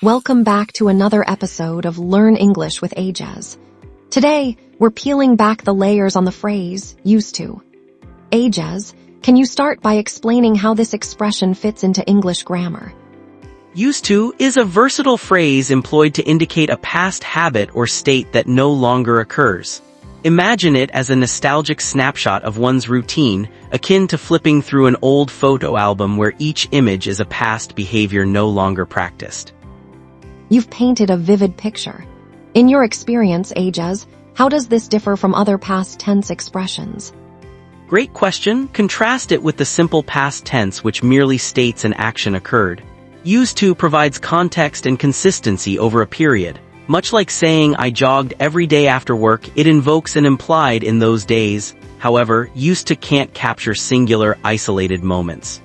Welcome back to another episode of Learn English with Aijaz. Today, we're peeling back the layers on the phrase, used to. Aijaz, can you start by explaining how this expression fits into English grammar? Used to is a versatile phrase employed to indicate a past habit or state that no longer occurs. Imagine it as a nostalgic snapshot of one's routine, akin to flipping through an old photo album where each image is a past behavior no longer practiced. You've painted a vivid picture. In your experience, Aijaz, how does this differ from other past tense expressions? Great question. Contrast it with the simple past tense which merely states an action occurred. Used to provides context and consistency over a period. Much like saying I jogged every day after work, it invokes an implied in those days. However, used to can't capture singular, isolated moments.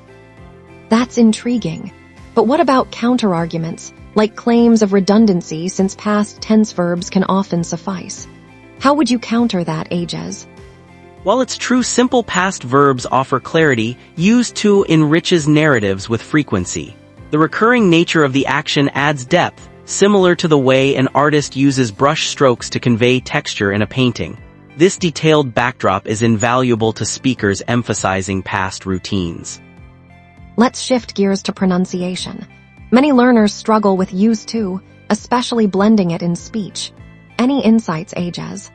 That's intriguing. But what about counterarguments, like claims of redundancy since past tense verbs can often suffice? How would you counter that, Aijaz? While it's true simple past verbs offer clarity, used to enriches narratives with frequency. The recurring nature of the action adds depth, similar to the way an artist uses brush strokes to convey texture in a painting. This detailed backdrop is invaluable to speakers emphasizing past routines. Let's shift gears to pronunciation. Many learners struggle with used to, especially blending it in speech. Any insights, Aijaz?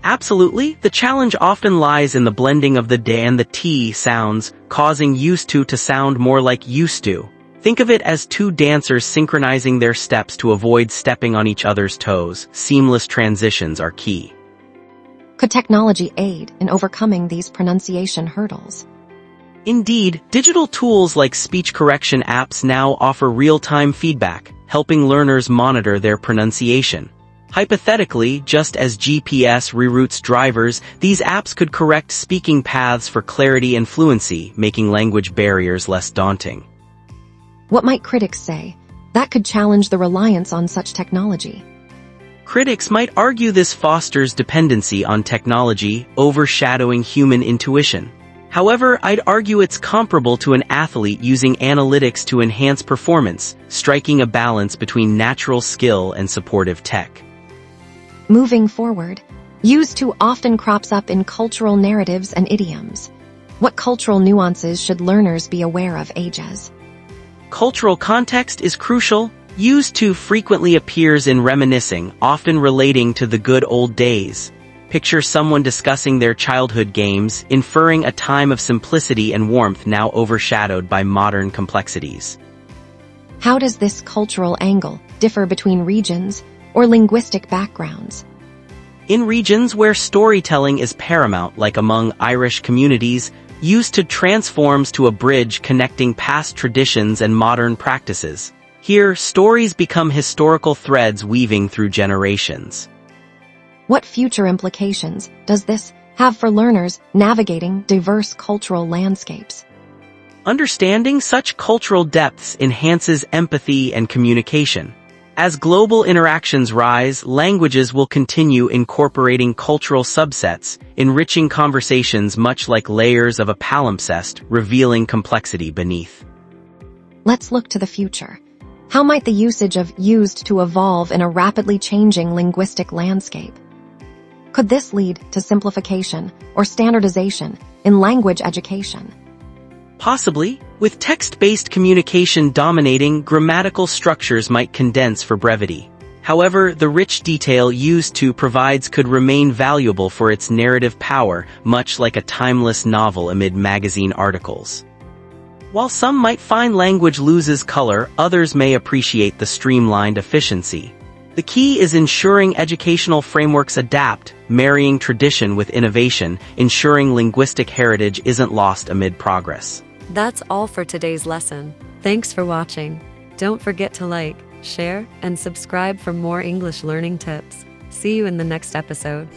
Absolutely. The challenge often lies in the blending of the d and the t sounds, causing used to sound more like used to. Think of it as two dancers synchronizing their steps to avoid stepping on each other's toes. Seamless transitions are key. Could technology aid in overcoming these pronunciation hurdles? Indeed, digital tools like speech correction apps now offer real-time feedback, helping learners monitor their pronunciation. Hypothetically, just as GPS reroutes drivers, these apps could correct speaking paths for clarity and fluency, making language barriers less daunting. What might critics say? That could challenge the reliance on such technology. Critics might argue this fosters dependency on technology, overshadowing human intuition. However, I'd argue it's comparable to an athlete using analytics to enhance performance, striking a balance between natural skill and supportive tech. Moving forward, used to often crops up in cultural narratives and idioms. What cultural nuances should learners be aware of, Aijaz? Cultural context is crucial. Used to frequently appears in reminiscing, often relating to the good old days. Picture someone discussing their childhood games, inferring a time of simplicity and warmth now overshadowed by modern complexities. How does this cultural angle differ between regions or linguistic backgrounds? In regions where storytelling is paramount, like among Irish communities, used to transforms to a bridge connecting past traditions and modern practices. Here, stories become historical threads weaving through generations. What future implications does this have for learners navigating diverse cultural landscapes? Understanding such cultural depths enhances empathy and communication. As global interactions rise, languages will continue incorporating cultural subsets, enriching conversations much like layers of a palimpsest, revealing complexity beneath. Let's look to the future. How might the usage of used to evolve in a rapidly changing linguistic landscape? Could this lead to simplification or standardization in language education? Possibly. With text-based communication dominating, grammatical structures might condense for brevity. However, the rich detail used to provides could remain valuable for its narrative power, much like a timeless novel amid magazine articles. While some might find language loses color, others may appreciate the streamlined efficiency. The key is ensuring educational frameworks adapt, marrying tradition with innovation, ensuring linguistic heritage isn't lost amid progress. That's all for today's lesson. Thanks for watching. Don't forget to like, share, and subscribe for more English learning tips. See you in the next episode.